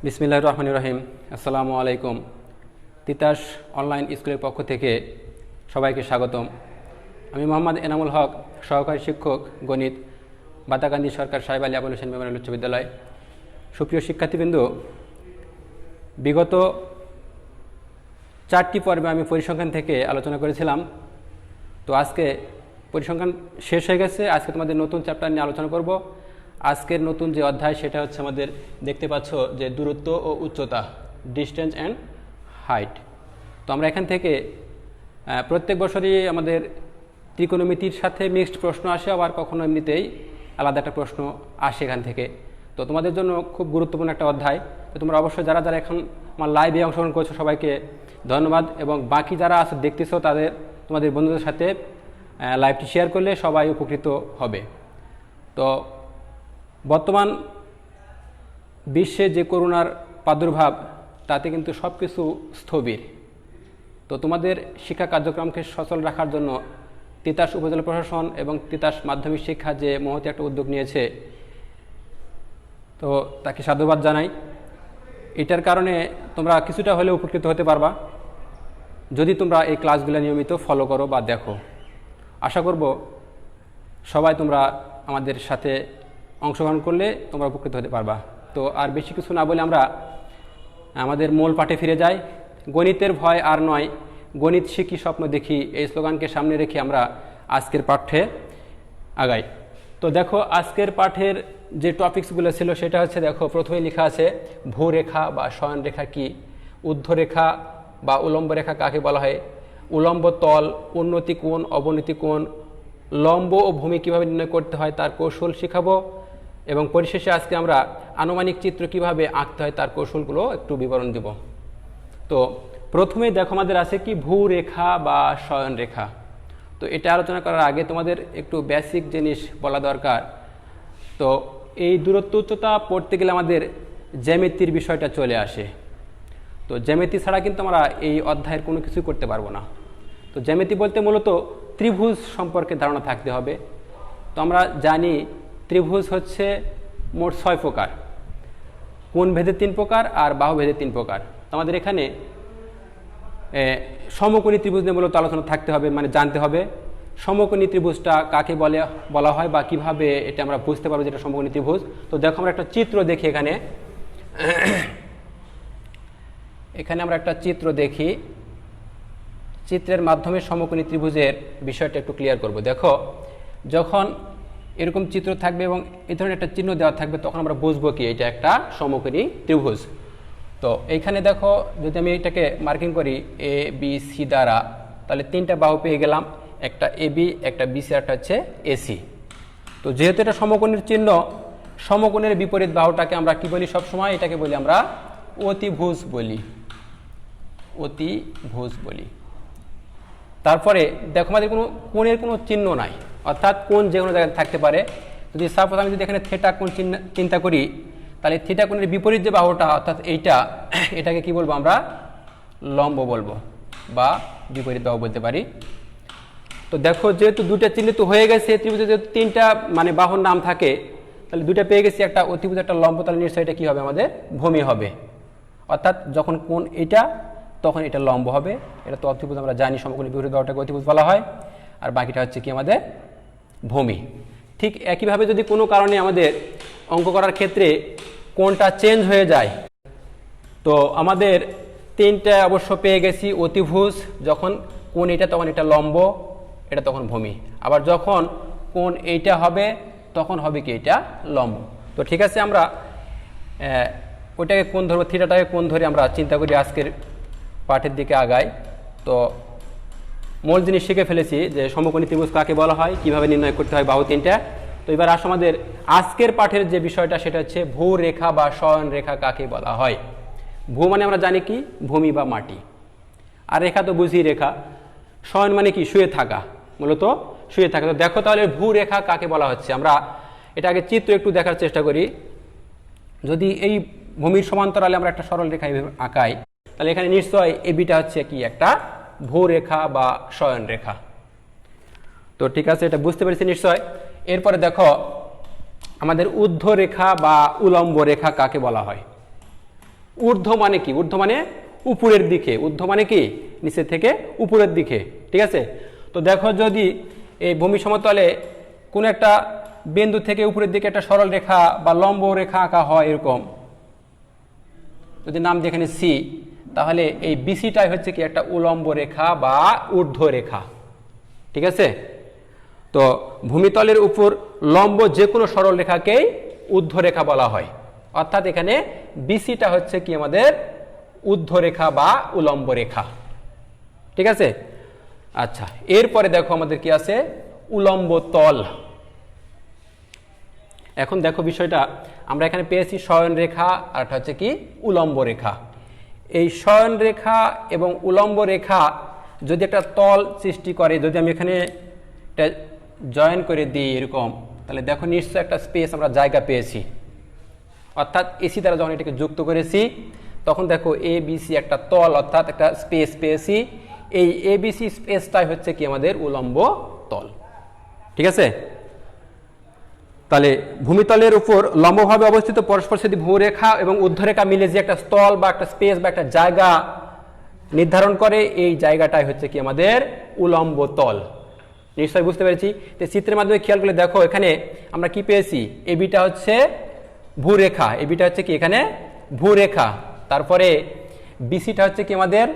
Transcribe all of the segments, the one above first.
বিসমিল্লাহির রহমানির রহিম। আসসালামু আলাইকুম। তিতাস অনলাইন স্কুলের পক্ষ থেকে সবাইকে স্বাগতম। আমি মোহাম্মদ এনামুল হক, সহকারী শিক্ষক গণিত, বাতাকান্দি সরকার সাহেব আলী আবুল হোসেন মেমোরিয়াল উচ্চ বিদ্যালয়। সুপ্রিয় শিক্ষার্থীবৃন্দ, বিগত 4টি পর্বে আমি পরিসংখ্যান থেকে আলোচনা করেছিলাম। তো আজকে পরিসংখ্যান শেষ হয়ে গেছে। আজকে তোমাদের নতুন চ্যাপ্টার নিয়ে আলোচনা করব। আজকের নতুন যে অধ্যায় সেটা হচ্ছে আমাদের, দেখতে পাচ্ছ যে দূরত্ব ও উচ্চতা, ডিস্টেন্স অ্যান্ড হাইট। তো আমরা এখান থেকে প্রত্যেক বছরই আমাদের ত্রিকোণমিতির সাথে মিক্সড প্রশ্ন আসে, আবার কখনো এমনিতেই আলাদা একটা প্রশ্ন আসে এখান থেকে। তো তোমাদের জন্য খুব গুরুত্বপূর্ণ একটা অধ্যায়। তো তোমরা অবশ্যই যারা যারা এখন আমার লাইভে অংশগ্রহণ করছো সবাইকে ধন্যবাদ, এবং বাকি যারা আছে দেখতেছো তোমাদের বন্ধুদের সাথে লাইভটি শেয়ার করলে সবাই উপকৃত হবে। তো বর্তমান বিশ্বে যে করোনার প্রাদুর্ভাব, তাতে কিন্তু সব কিছু স্থবির। তো তোমাদের শিক্ষা কার্যক্রমকে সচল রাখার জন্য তিতাস উপজেলা প্রশাসন এবং তিতাস মাধ্যমিক শিক্ষা যে মহতী একটা উদ্যোগ নিয়েছে, তো তাকে সাধুবাদ জানাই। এটার কারণে তোমরা কিছুটা হলেও উপকৃত হতে পারবা যদি তোমরা এই ক্লাসগুলো নিয়মিত ফলো করো বা দেখো। আশা করব সবাই তোমরা আমাদের সাথে অংশগ্রহণ করলে তোমরা উপকৃত হতে পারবা। তো আর বেশি কিছু না বলে আমরা আমাদের মূল পাঠে ফিরে যাই। গণিতের ভয় আর নয়, গণিত শিখি স্বপ্ন দেখি, এই স্লোগানকে সামনে রেখে আমরা আজকের পাঠে আগাই। তো দেখো, আজকের পাঠের যে টপিকসগুলো ছিল সেটা হচ্ছে, দেখো প্রথমেই লেখা আছে ভূরেখা বা শয়নরেখা কি, ঊর্ধ্বরেখা বা উলম্ব রেখা কাকে বলা হয়, উলম্ব তল, উন্নতি কোণ, অবনতি কোণ, লম্ব ও ভূমি কীভাবে নির্ণয় করতে হয় তার কৌশল শিখাবো, এবং পরিশেষে আজকে আমরা আনুমানিক চিত্র কিভাবে আঁকতে হয় তার কৌশলগুলো একটু বিবরণ দেব। তো প্রথমেই দেখো আমাদের আছে কি ভূরেখা বা শয়নরেখা। তো এটা আলোচনা করার আগে তোমাদের একটু বেসিক জিনিস বলা দরকার। তো এই দূরত্ব উচ্চতা পড়তে গেলে আমাদের জ্যামিতির বিষয়টা চলে আসে। তো জ্যামিতি ছাড়া কিন্তু আমরা এই অধ্যায়ের কোনো কিছু করতে পারবো না। তো জ্যামিতি বলতে মূলত ত্রিভুজ সম্পর্কে ধারণা থাকতে হবে। তো আমরা জানি ত্রিভুজ হচ্ছে মোট 6 প্রকার, কোণ ভেদে 3 প্রকার আর বাহু ভেদে 3 প্রকার। আমাদের এখানে সমকোণী ত্রিভুজ নিয়ে মূলত আলোচনা থাকতে হবে, মানে জানতে হবে সমকোণী ত্রিভুজটা কাকে বলা হয় বা কিভাবে এটা আমরা বুঝতে পারবো যেটা সমকোণী ত্রিভুজ। তো দেখো আমরা একটা চিত্র দেখি, এখানে আমরা একটা চিত্র দেখি। চিত্রের মাধ্যমে সমকোণী ত্রিভুজের বিষয়টা একটু ক্লিয়ার করব। দেখো, যখন এরকম চিত্র থাকবে এবং এই ধরনের একটা চিহ্ন দেওয়া থাকবে, তখন আমরা বুঝবো কি এটা একটা সমকোণী ত্রিভুজ। তো এইখানে দেখো, যদি আমি এটাকে মার্কিং করি এ বি সি দ্বারা, তাহলে 3টা বাহু পেয়ে গেলাম, একটা এ বি, একটা বিসি, একটা হচ্ছে এসি। তো যেহেতু এটা সমকোণের চিহ্ন, সমকোণের বিপরীত বাহুটাকে আমরা কি বলি সবসময়, এটাকে বলি আমরা অতিভুজ বলি, অতিভুজ বলি। তারপরে দেখো আমাদের কোনো কোণের কোনো চিহ্ন নাই, অর্থাৎ কোণ যে কোনো জায়গায় থাকতে পারে। যদি সাপোজ আমি যদি এখানে থিটা কোণ চিন্তা করি, তাহলে থিটা কোণের বিপরীত যে বাহুটা অর্থাৎ এটাকে কি বলবো আমরা, লম্ব বলবো বা বিপরীত বাহু বলতে পারি। তো দেখো, যেহেতু 2টা চিহ্নিত হয়ে গেছে, ত্রিভুজে যেহেতু 3টা মানে বাহুর নাম থাকে, তাহলে 2টা পেয়ে গেছি, একটা অতিভুজ একটা লম্ব, তাহলে নিশ্চয়ই এটা কি হবে, আমাদের ভূমি হবে। অর্থাৎ যখন কোণ এটা, তখন এটা লম্ব হবে। এটা তো অতিভুজ আমরা জানি, সমকোণী বিপরীত বাহুটাকে অতিভুজ বলা হয়, আর বাকিটা হচ্ছে কি আমাদের ভূমি। ঠিক একইভাবে যদি কোনো কারণে আমাদের অঙ্ক করার ক্ষেত্রে কোণটা চেঞ্জ হয়ে যায়, তো আমাদের 3টা অবশ্য পেয়ে গেছি অতিভুজ, যখন কোণ এটা তখন এটা লম্ব, এটা তখন ভূমি। আবার যখন কোণ এইটা হবে তখন হবে কি এটা লম্ব। তো ঠিক আছে, আমরা ওইটাকে কোণ ধরবো, থিটাটাকে কোণ ধরে আমরা চিন্তা করি, আজকের পাঠের দিকে আগাই। তো মূল জিনিস শিখে ফেলেছি যে সমকোণী ত্রিভুজ কাকে বলা হয়, কিভাবে নির্ণয় করতে হয় বাহু 3টা। তো এবার আসো আমাদের আজকের পাঠের যে বিষয়টা, সেটা হচ্ছে ভূরেখা বা শয়নরেখা কাকে বলা হয়। ভূ মানে আমরা জানি কি, ভূমি বা মাটি, আর রেখা তো বুঝি রেখা। শয়ন মানে কি, শুয়ে থাকা, মূলত শুয়ে থাকা। তো দেখো তাহলে ভূরেখা কাকে বলা হচ্ছে, আমরা এটা আগে চিত্র একটু দেখার চেষ্টা করি। যদি এই ভূমির সমান্তরালে আমরা একটা সরল রেখা আঁকাই, তাহলে এখানে নিশ্চয় এবিটা হচ্ছে কি একটা ভূরেখা বা শয়নরেখা। তো ঠিক আছে, এটা বুঝতে পেরেছি নিশ্চয়। এরপরে দেখো আমাদের ঊর্ধ্বরেখা বা উলম্ব রেখা কাকে বলা হয়। ঊর্ধ্ব মানে কি? ঊর্ধ্ব মানে উপরের দিকে, ঊর্ধ্ব মানে কি নিচের থেকে উপরের দিকে, ঠিক আছে। তো দেখো যদি এই ভূমি সমতলে কোনো একটা বিন্দু থেকে উপরের দিকে একটা সরল রেখা বা লম্ব রেখা আঁকা হয় এরকম, যদি নাম দিয়ে এখানে সি, তাহলে এই বিসিটাই হচ্ছে কি একটা উলম্ব রেখা বা ঊর্ধ্ব রেখা, ঠিক আছে। তো ভূমিতলের উপর লম্ব যে কোনো সরল রেখাকেই ঊর্ধ্ব রেখা বলা হয়, অর্থাৎ এখানে বিসিটা হচ্ছে কি আমাদের ঊর্ধ্ব রেখা বা উলম্ব রেখা, ঠিক আছে। আচ্ছা, এরপরে দেখো আমাদের কি আছে, উলম্ব তল। এখন দেখো বিষয়টা, আমরা এখানে পেয়েছি শয়ন রেখা আর একটা হচ্ছে কি উলম্ব রেখা। এই শয়ন রেখা এবং উলম্ব রেখা যদি একটা তল সৃষ্টি করে, যদি আমি এখানে এটা জয়েন করে দিই এরকম, তাহলে দেখো নিশ্চয় একটা স্পেস আমরা জায়গা পেয়েছি, অর্থাৎ এসি দ্বারা যখন এটাকে যুক্ত করেছি তখন দেখো এ বিসি একটা তল অর্থাৎ একটা স্পেস পেয়েছি। এই এ বিসি স্পেসটাই হচ্ছে কি আমাদের উলম্ব তল, ঠিক আছে। তাহলে ভূমিতলের উপর লম্বভাবে অবস্থিত পরস্পর যদি ভূরেখা এবং ঊর্ধ্বরেখা মিলে যে একটা স্থল বা একটা স্পেস বা একটা জায়গা নির্ধারণ করে, এই জায়গাটাই হচ্ছে কি আমাদের উলম্ব তল। নিশ্চয়ই বুঝতে পেরেছি। তো চিত্রের মাধ্যমে খেয়াল করে দেখো এখানে আমরা কি পেয়েছি, এবিটা হচ্ছে ভূরেখা, এবিটা হচ্ছে কি এখানে ভূরেখা, তারপরে বিসিটা হচ্ছে কি আমাদের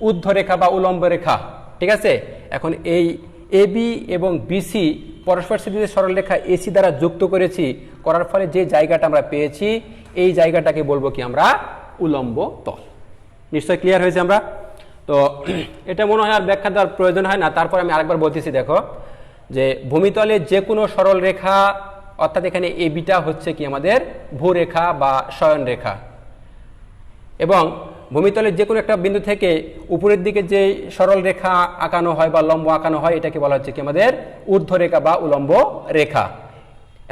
ঊর্ধ্বরেখা বা উলম্ব রেখা, ঠিক আছে। এখন এই এবি এবং বিসি পরস্পর যে সরলরেখা এসি দ্বারা যুক্ত করেছি, করার ফলে যে জায়গাটা আমরা পেয়েছি এই জায়গাটাকে বলবো কি আমরা উলম্ব তল। নিশ্চয়ই ক্লিয়ার হয়েছে আমরা? তো এটা মনে হয় আর ব্যাখ্যা দেওয়ার প্রয়োজন হয় না, তারপর আমি আরেকবার বলতেছি। দেখো যে ভূমিতলে যে কোনো সরল রেখা, অর্থাৎ এখানে এবিটা হচ্ছে কি আমাদের ভূরেখা বা শয়ন রেখা, এবং ভূমিতলের যে কোনো একটা বিন্দু থেকে উপরের দিকে যে সরল রেখা আঁকানো হয় বা লম্ব আঁকানো হয় এটাকে বলা হচ্ছে কি আমাদের ঊর্ধ্বরেখা বা উলম্ব রেখা।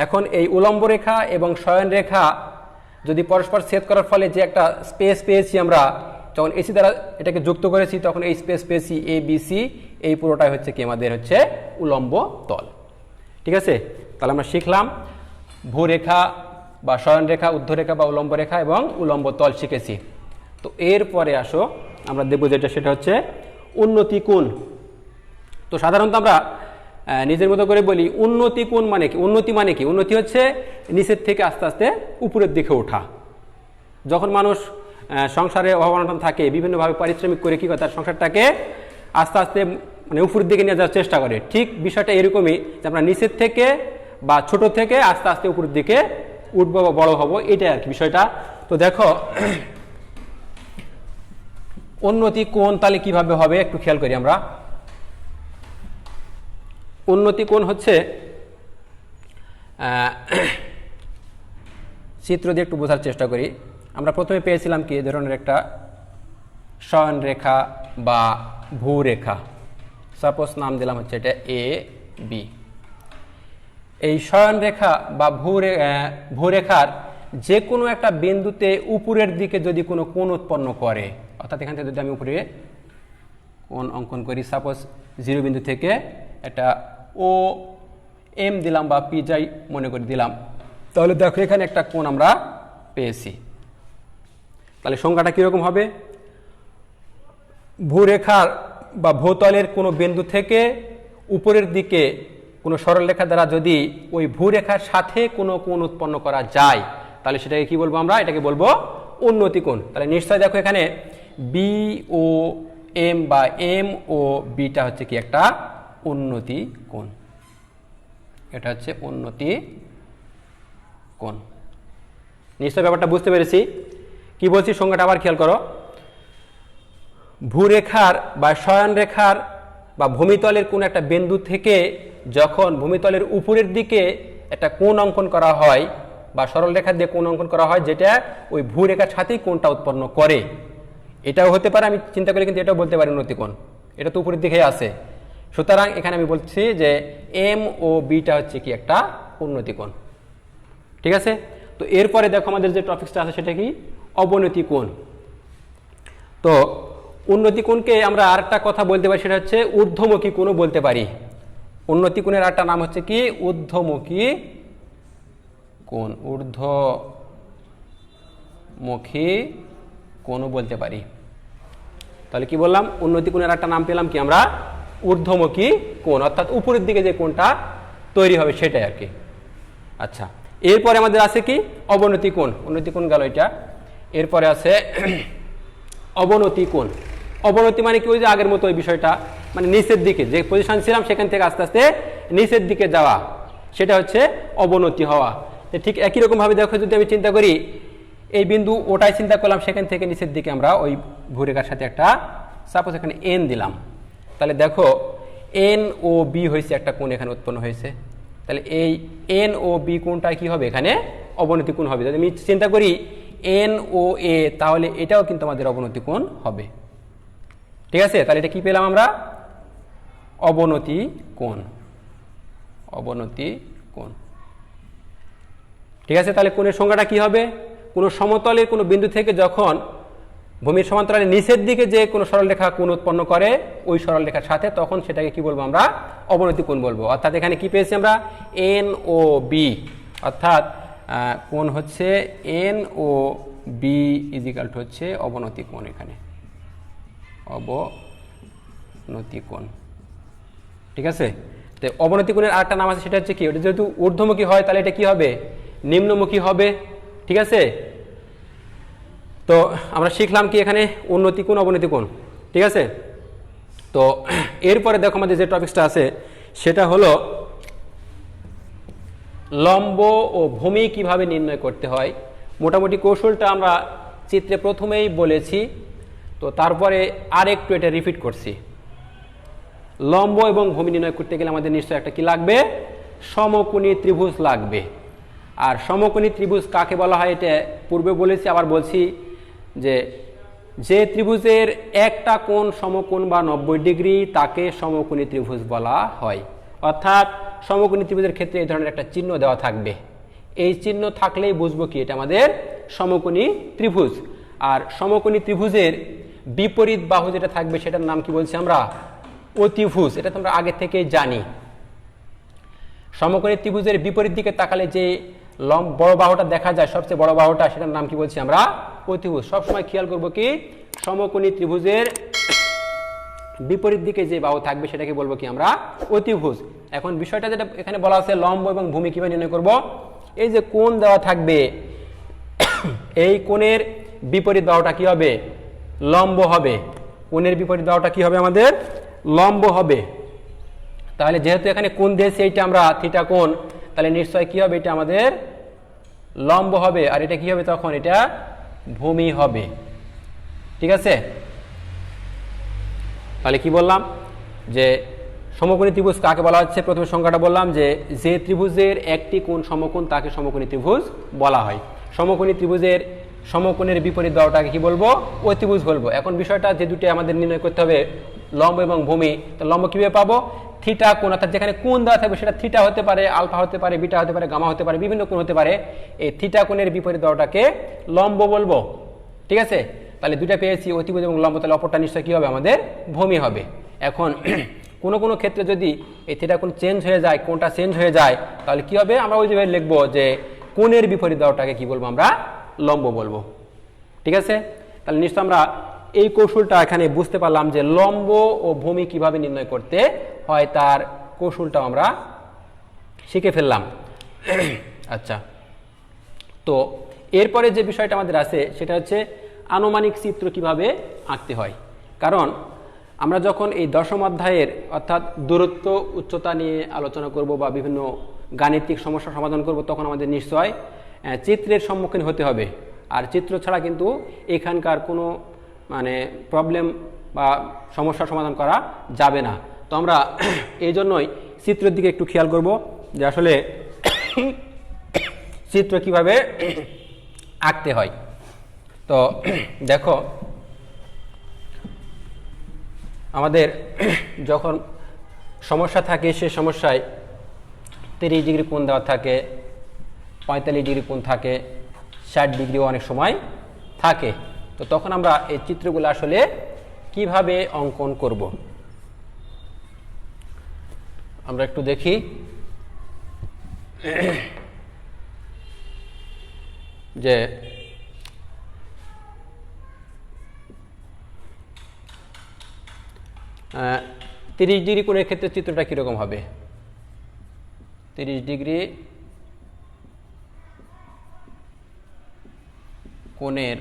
এখন এই উলম্ব রেখা এবং শয়ন রেখা যদি পরস্পর ছেদ করার ফলে যে একটা স্পেস পেয়েছি আমরা, যখন এসি দ্বারা এটাকে যুক্ত করেছি তখন এই স্পেস পেয়েছি এ বি সি, এই পুরোটাই হচ্ছে কি আমাদের হচ্ছে উলম্ব তল, ঠিক আছে। তাহলে আমরা শিখলাম ভূরেখা বা শয়ন রেখা, ঊর্ধ্বরেখা বা উলম্ব রেখা এবং উলম্ব তল শিখেছি। তো এরপরে আসো আমরা দেখব যেটা, সেটা হচ্ছে উন্নতি কোণ। তো সাধারণত আমরা নিজের মতো করে বলি উন্নতি কোণ মানে কি? উন্নতি মানে কি? উন্নতি হচ্ছে নিচের থেকে আস্তে আস্তে উপরের দিকে ওঠা। যখন মানুষ সংসারে অভাব অনটন থাকে, বিভিন্নভাবে পারিশ্রমিক করে কি করে তার সংসারটাকে আস্তে আস্তে মানে উপরের দিকে নিয়ে যাওয়ার চেষ্টা করে, ঠিক বিষয়টা এরকমই যে আমরা নিচের থেকে বা ছোট থেকে আস্তে আস্তে উপরের দিকে উঠবো বা বড় হবো, এটাই আর কি বিষয়টা। তো দেখো উন্নতি কোণ তাহলে কিভাবে হবে একটু খেয়াল করি আমরা। উন্নতি কোণ হচ্ছে চিত্র দিয়ে একটু বোঝার চেষ্টা করি। আমরা প্রথমে পেয়েছিলাম কি ধরনের একটা শয়ন রেখা বা ভূরেখা, সাপোজ নাম দিলাম হচ্ছে এটা এ বি। এই শয়ন রেখা বা ভূরেখার যে কোনো একটা বিন্দুতে উপরের দিকে যদি কোনো কোণ উৎপন্ন করে, অর্থাৎ এখান থেকে যদি আমি উপরে কোণ অঙ্কন করি, সাপোজ 0 বিন্দু থেকে একটা ও এম দিলাম বা পি যাই মনে করে দিলাম, তাহলে দেখো এখানে একটা কোণ আমরা পেয়েছি। তাহলে সংখ্যাটা কীরকম হবে? ভূরেখার বা ভূতলের কোনো বিন্দু থেকে উপরের দিকে কোনো সরলরেখা দ্বারা যদি ওই ভূরেখার সাথে কোনো কোণ উৎপন্ন করা যায়, তাহলে সেটাকে কি বলবো আমরা? এটাকে বলবো উন্নতি কোণ। তাহলে নিশ্চয় দেখো এখানে বি ও এম বা এম ও বিটা হচ্ছে কি একটা উন্নতি কোণ, এটা হচ্ছে উন্নতি কোণ। নিশ্চয় ব্যাপারটা বুঝতে পেরেছি। কি বলছি সংজ্ঞাটা আবার খেয়াল করো। ভূরেখার বা শয়ন রেখার বা ভূমিতলের কোন একটা বিন্দু থেকে যখন ভূমিতলের উপরের দিকে একটা কোণ অঙ্কন করা হয় বা সরল রেখা দিয়ে কোণ অঙ্কন করা হয়, যেটা ওই ভূরেখার সাথেই কোণটা উৎপন্ন করে, এটাও হতে পারে, আমি চিন্তা করি কিন্তু এটাও বলতে পারি উন্নতি কোণ, এটা তো উপরের দিকেই আছে। সুতরাং এখানে আমি বলছি যে এম ও বিটা হচ্ছে কি একটা উন্নতি কোণ, ঠিক আছে। তো এরপরে দেখো আমাদের যে টপিকসটা আছে সেটা কি? অবনতি কোণ। তো উন্নতি কোণকে আমরা আরেকটা কথা বলতে পারি, সেটা হচ্ছে ঊর্ধ্বমুখী কোণও বলতে পারি। উন্নতি কোণের আরেকটা নাম হচ্ছে কি? ঊর্ধ্বমুখী কোণ। ঊর্ধ্বমুখী কোণও বলতে পারি। তাহলে কি বললাম, উন্নতি কোণের একটা নাম পেলাম কি আমরা, ঊর্ধ্বমুখী কোণ, অর্থাৎ উপরের দিকে যে কোণটা তৈরি হবে সেটাই আর কি। আচ্ছা, এরপরে আমাদের আছে কি অবনতি কোণ। উন্নতি কোণ গেল এটা, এরপরে আছে অবনতি কোণ। অবনতি মানে কি, ওই যে আগের মতো ওই বিষয়টা, মানে নিচের দিকে যে পজিশন ছিলাম সেখান থেকে আস্তে আস্তে নিচের দিকে যাওয়া, সেটা হচ্ছে অবনতি হওয়া। তো ঠিক একই রকম ভাবে দেখো, যদি আমি চিন্তা করি এই বিন্দু ওটাই চিন্তা করলাম, সেখান থেকে নিচের দিকে আমরা ওই ভূরেখার সাথে একটা সাপোজ এখানে এন দিলাম, তাহলে দেখো এন ও বি হয়েছে একটা কোণ এখানে উৎপন্ন হয়েছে। তাহলে এই এন ও বি কোণটা কি হবে, এখানে অবনতি কোণ হবে। যদি আমি চিন্তা করি এন ও এ, তাহলে এটাও কিন্তু আমাদের অবনতি কোণ হবে। ঠিক আছে, তাহলে এটা কি পেলাম আমরা, অবনতি কোণ। অবনতি কোণ। ঠিক আছে, তাহলে কোণের সংজ্ঞাটা কি হবে, কোনো সমতলের কোনো বিন্দু থেকে যখন ভূমির সমান্তরালে নিচের দিকে যে কোনো সরলরেখা কোণ উৎপন্ন করে ওই সরলরেখার সাথে, তখন সেটাকে কি বলবো আমরা, অবনতি কোণ বলবো। অর্থাৎ এখানে কি পেয়েছি আমরা, এন ও বি, অর্থাৎ কোণ হচ্ছে N O B is equal to হচ্ছে অবনতি কোণ। এখানে অবনতি কোণ। ঠিক আছে, তো অবনতি কোণের আরেকটা নাম আছে, সেটা হচ্ছে কি, ওটা যেহেতু ঊর্ধ্বমুখী হয় তাহলে এটা কি হবে, নিম্নমুখী হবে। ঠিক আছে, তো আমরা শিখলাম কি এখানে উন্নতি কোণ অবনতি কোণ। ঠিক আছে, তো এরপরে দেখো আমাদের যে টপিকসটা আছে সেটা হলো লম্ব ও ভূমি কিভাবে নির্ণয় করতে হয়। মোটামুটি কৌশলটা আমরা চিত্রে প্রথমেই বলেছি, তো তারপরে আরেকটু এটা রিপিট করছি। লম্ব এবং ভূমি নির্ণয় করতে গেলে আমাদের নিশ্চয়ই একটা কি লাগবে, সমকোণী ত্রিভুজ লাগবে। আর সমকোণী ত্রিভুজ কাকে বলা হয় এটা পূর্বে বলেছি, আবার বলছি, যে ত্রিভুজের একটা কোণ সমকোণ বা 90 ডিগ্রি তাকে সমকোণী ত্রিভুজ বলা হয়। অর্থাৎ সমকোণী ত্রিভুজের ক্ষেত্রে এই ধরনের একটা চিহ্ন দেওয়া থাকবে, এই চিহ্ন থাকলেই বুঝবো কি এটা আমাদের সমকোণী ত্রিভুজ। আর সমকোণী ত্রিভুজের বিপরীত বাহু যেটা থাকবে সেটার নাম কি বলছি আমরা, অতিভুজ। এটা তোমরা আগে থেকেই জানি। সমকোণী ত্রিভুজের বিপরীত দিকে তাকালে যে বড় বাহুটা দেখা যায়, সবচেয়ে বড় বাহুটা, সেটার নাম কি বলছি আমরা, অতিভুজ। সবসময় খেয়াল করবো কি, সমকোণী ত্রিভুজের বিপরীত দিকে যে বাহু থাকবে সেটাকে বলবো কি আমরা, অতিভুজ। এখন বিষয়টা যেটা এখানে বলা আছে, লম্ব এবং ভূমি কিভাবে নির্ণয় করব, এই যে কোণ দেওয়া থাকবে, এই কোণের বিপরীত বাহুটা কি হবে, লম্ব হবে। কোণের বিপরীত বাহুটা কি হবে আমাদের, লম্ব হবে। তাহলে যেহেতু এখানে কোণ দিয়েছে এইটা আমরা থিটা কোণ, তাহলে নিশ্চয় কি হবে, এটা আমাদের লম্ব হবে। আর এটা কি হবে তখন, এটা ভূমি হবে। ঠিক আছে, তাহলে কি বললাম, যে সমকোণী ত্রিভুজ কাকে বলা হচ্ছে, প্রথমে সংজ্ঞাটা বললাম, যে ত্রিভুজের একটি কোণ সমকোণ তাকে সমকোণী ত্রিভুজ বলা হয়। সমকোণী ত্রিভুজের সমকোণের বিপরীত বাহুটাকে কি বলবো, অতিভুজ বলবো। এখন বিষয়টা যে দুটি আমাদের নির্ণয় করতে হবে, লম্ব এবং ভূমি। তো লম্ব কিভাবে পাবো, থিটা কোণ, অর্থাৎ যেখানে কোণ দেওয়া থাকবে সেটা থিটা হতে পারে, আলফা হতে পারে, বিটা হতে পারে, গামা হতে পারে, বিভিন্ন কোণ হতে পারে। এই থিটা কোণের বিপরীত বাহুটাকে লম্ব বলবো। ঠিক আছে, তাহলে দুইটা পেয়েছি, অতিভুজ এবং লম্ব, তাহলে অপরটা নিশ্চয় কি হবে, আমাদের ভূমি হবে। এখন কোনো কোনো ক্ষেত্রে যদি এই থিটা কোণ চেঞ্জ হয়ে যায়, কোণটা চেঞ্জ হয়ে যায়, তাহলে কি হবে, আমরা ওই জায়গায় লিখবো যে কোণের বিপরীত বাহুটাকে কি বলবো, আমরা লম্ব বলবো। ঠিক আছে, তাহলে নিশ্চয় আমরা এই কৌশলটা এখানে বুঝতে পারলাম যে লম্ব ও ভূমি কিভাবে নির্ণয় করতে হয়, তার কৌশলটাও আমরা শিখে ফেললাম। আচ্ছা, তো এরপরে যে বিষয়টা আমাদের আছে সেটা হচ্ছে আনুমানিক চিত্র কিভাবে আঁকতে হয়। কারণ আমরা যখন এই দশম অধ্যায়ের অর্থাৎ দূরত্ব উচ্চতা নিয়ে আলোচনা করব বা বিভিন্ন গাণিতিক সমস্যা সমাধান করব, তখন আমাদের নিশ্চয় চিত্রের সম্মুখীন হতে হবে। আর চিত্র ছাড়া কিন্তু এখানকার কোনো প্রবলেম বা সমস্যার সমাধান করা যাবে না। তো আমরা এই জন্যই চিত্রের দিকে একটু খেয়াল করব, যে আসলে চিত্র কিভাবে আঁকতে হয়। তো দেখো, আমাদের যখন সমস্যা থাকে, সে সমস্যায় 30 ডিগ্রি কোণ দেওয়া থাকে, 45 ডিগ্রি কোণ থাকে, 60 ডিগ্রিও অনেক সময় থাকে। তো তখন আমরা এই চিত্রগুলো আসলে কিভাবে অঙ্কন করব, আমরা একটু দেখি। যে 30 ডিগ্রি কোণের ক্ষেত্রে চিত্রটা কীরকম হবে? 30 ডিগ্রি কোণের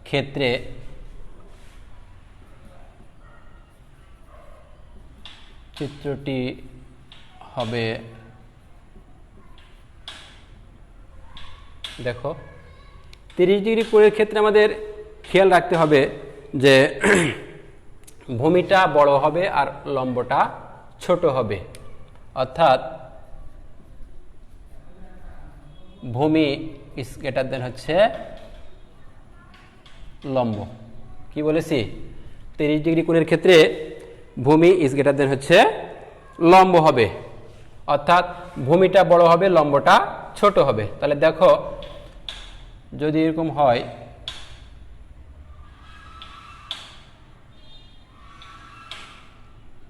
ক্ষেত্রে চিত্রটি হবে, দেখো 30 ডিগ্রি কোণের ক্ষেত্রে আমাদের খেয়াল রাখতে হবে যে ভূমিটা বড় হবে আর লম্বটা ছোট হবে, অর্থাৎ ভূমি ইজ গ্রেটার দেন হচ্ছে লম্ব। কি বলেছি? 30 ডিগ্রি কোণের ক্ষেত্রে ভূমি ইজ গ্রেটার দেন হচ্ছে লম্ব হবে, অর্থাৎ ভূমিটা বড় হবে, লম্বটা ছোট হবে। তাহলে দেখো যদি এরকম হয়,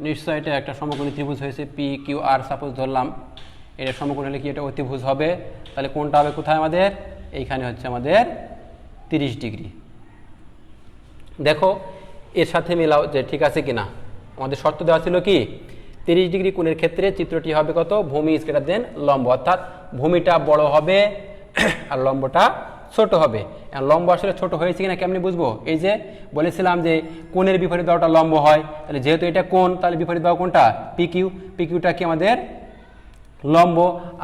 নিশ্চয় এটা একটা সমকোণী ত্রিভুজ হয়েছে, পি কিউ আর সাপোজ ধরলাম, এটা সমকোণ হলে কি এটা অতিভুজ হবে। তাহলে কোনটা হবে কোথায় আমাদের? এইখানে হচ্ছে আমাদের 30 ডিগ্রি। দেখো এর সাথে মিলাও যে ঠিক আছে কিনা। আমাদের শর্ত দেওয়া ছিল কি, 30 ডিগ্রি কোণের ক্ষেত্রে চিত্রটি হবে কত? ভূমি ইজ গ্রেটার দেন লম্ব, অর্থাৎ ভূমিটা বড় হবে আর লম্বটা ছোট হবে। লম্ব আসলে ছোট হয়েছে কিনা কেমনি বুঝবো? এই যে বলেছিলাম যে কোণের বিপরীত বাহুটা লম্ব হয়, তাহলে যেহেতু এটা কোণ, তাহলে বিপরীত বাহু কোনটা? পিকিউ। পিকিউটা কি আমাদের লম্ব,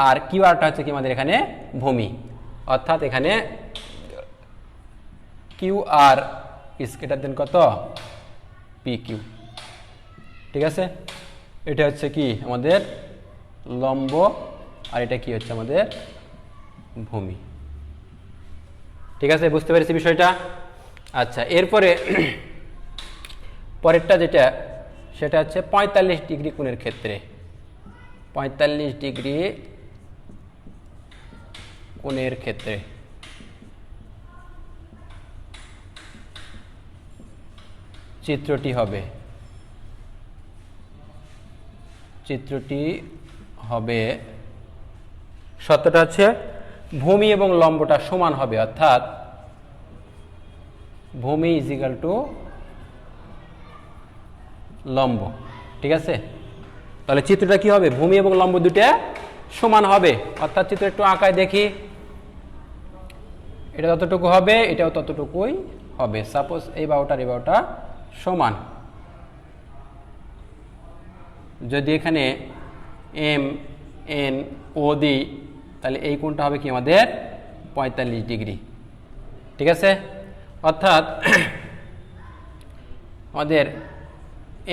আর কিউ আরটা হচ্ছে কি আমাদের এখানে ভূমি, অর্থাৎ এখানে Q R is greater than কত? P Q. ঠিক আছে, এটা হচ্ছে কি আমাদের লম্ব, আর এটা কি হচ্ছে আমাদের ভূমি। ঠিক আছে, বুঝতে পেরেছি বিষয়টা? আচ্ছা, এরপরে পরেরটা যেটা, সেটা হচ্ছে 45 ডিগ্রি কোণের ক্ষেত্রে। 45 ডিগ্রি কোণের ক্ষেত্রে চিত্রটি হবে সত্যটা হচ্ছে ভূমি এবং লম্বটা সমান হবে, অর্থাৎ ভূমি ইজ ইকুয়াল টু লম্ব। ঠিক আছে, তাহলে চিত্রটা কি হবে? ভূমি এবং লম্ব দুটো সমান হবে, অর্থাৎ চিত্র একটু আঁকায় দেখি, এটা ততটুকু হবে, এটাও ততটুকুই হবে। সাপোজ এই বাহুটার এই বাহুটা সমান, যদি এখানে এম এন ও দিই, তাহলে এই কোণটা হবে কি আমাদের 45 ডিগ্রি। ঠিক আছে, অর্থাৎ আমাদের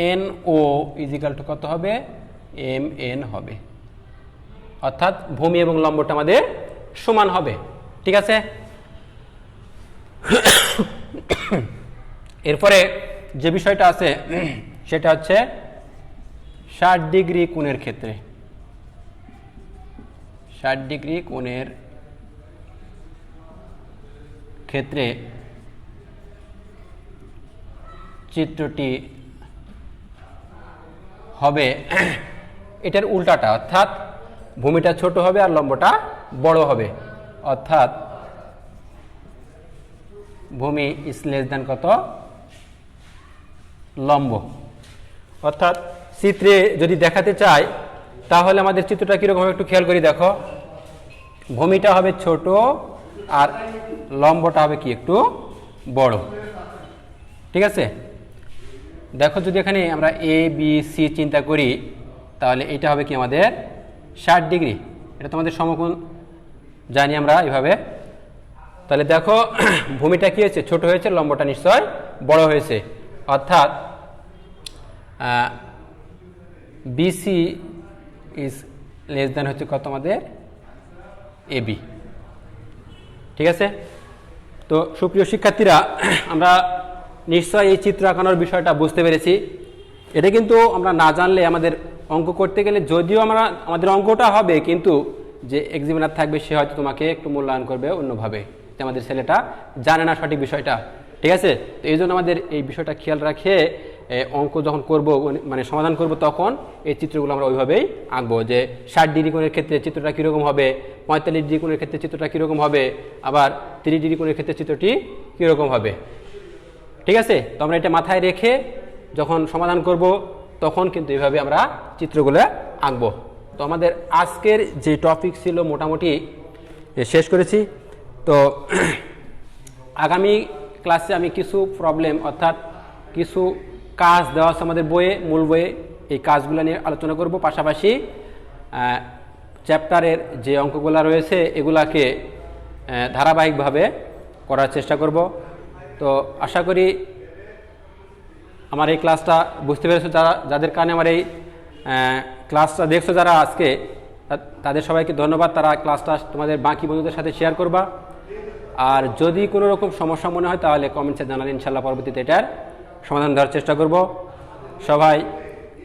N O is equal to কত হবে? এম এন হবে, অর্থাৎ ভূমি এবং লম্বটা আমাদের সমান হবে। ঠিক আছে, এরপরে যে বিষয়টা আছে সেটা হচ্ছে 60 ডিগ্রি কোণের ক্ষেত্রে। 60 ডিগ্রি কোণের ক্ষেত্রে চিত্রটি হবে এটার উল্টাটা, অর্থাৎ ভূমিটা ছোট হবে আর লম্বটা বড় হবে, অর্থাৎ ভূমি ইজ লেস দ্যান কত? লম্ব। অর্থাৎ চিত্রে যদি দেখাতে চাই তাহলে আমাদের চিত্রটা কিরকম হবে একটু খেয়াল করি। দেখো ভূমিটা হবে ছোট আর লম্বটা হবে কি একটু বড়। ঠিক আছে, দেখো যদি এখানে আমরা এ বি সি চিন্তা করি তাহলে এটা হবে কি আমাদের 60 ডিগ্রি। এটা তো আমাদের সমকোণ জানি আমরা এভাবে। তাহলে দেখো ভূমিটা কি হয়েছে? ছোট হয়েছে, লম্বটা নিশ্চয় বড় হয়েছে, অর্থাৎ বিসি ইজ লেস দ্যান হচ্ছে কত আমাদের? এবি। ঠিক আছে, তো সুপ্রিয় শিক্ষার্থীরা, আমরা নিশ্চয় এই চিত্র আঁকানোর বিষয়টা বুঝতে পেরেছি। এটা কিন্তু আমরা না জানলে আমাদের অঙ্ক করতে গেলে, যদিও আমাদের অঙ্কটা হবে, কিন্তু যে এক্সামিনার থাকবে সে হয়তো তোমাকে একটু মূল্যায়ন করবে অন্যভাবে, যে আমাদের ছেলেটা জানে না সঠিক বিষয়টা। ঠিক আছে, তো এই জন্য আমাদের এই বিষয়টা খেয়াল রাখে অঙ্ক যখন করব, মানে সমাধান করব, তখন এই চিত্রগুলো আমরা ওইভাবেই আঁকবো, যে 60 ডিগ্রি কোণের ক্ষেত্রে চিত্রটা কীরকম হবে, 45 ডিগ্রি কোণের ক্ষেত্রে চিত্রটা কীরকম হবে, আবার 30 ডিগ্রি কোণের ক্ষেত্রে চিত্রটি কীরকম হবে। ঠিক আছে? তো আমরা এটা মাথায় রেখে যখন সমাধান করব তখন কিন্তু এইভাবে আমরা চিত্রগুলো আঁকবো। তো আমাদের আজকের যে টপিক ছিল মোটামুটি শেষ করেছি। তো আগামী ক্লাসে আমি কিছু প্রবলেম অর্থাৎ কিছু কাজ দেওয়া আছে আমাদের বইয়ে, মূল বইয়ে, এই কাজগুলো নিয়ে আলোচনা করব। পাশাপাশি চ্যাপ্টারের যে অঙ্কগুলো রয়েছে এগুলাকে ধারাবাহিকভাবে করার চেষ্টা করব। তো আশা করি আমার এই ক্লাসটা বুঝতে পেরেছো, যাদের কারণে আমার এই ক্লাসটা দেখছো যারা আজকে, তাদের সবাইকে ধন্যবাদ। তারা ক্লাসটা তোমাদের বাকি বন্ধুদের সাথে শেয়ার করবা। আর যদি কোনো রকম সমস্যা মনে হয় তাহলে কমেন্টসে জানালে ইনশাল্লাহ পরবর্তীতে এটার সমাধান দেওয়ার চেষ্টা করব। সবাই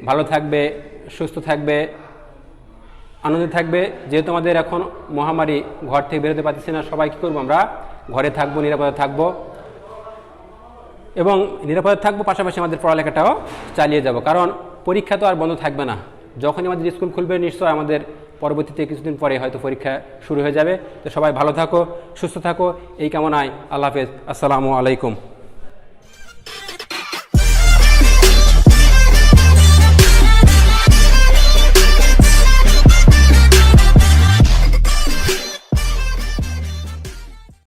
ভালো থাকবে, সুস্থ থাকবে, আনন্দে থাকবে। যেহেতু আমাদের এখন মহামারী, ঘর থেকে বেরোতে পারতেছি না, সবাই কী করবো, আমরা ঘরে থাকবো, নিরাপদে থাকবো এবং নিরাপদে থাকবো, পাশাপাশি আমাদের পড়ালেখাটাও চালিয়ে যাব। কারণ পরীক্ষা তো আর বন্ধ থাকবে না। যখনই আমাদের স্কুল খুলবে নিশ্চয় আমাদের পরবর্তীতে কিছুদিন পরে হয়তো পরীক্ষা শুরু হয়ে যাবে। তো সবাই ভালো থাকো, সুস্থ থাকো, এই কামনায় আল্লাহ হাফেজ। আসসালামু আলাইকুম।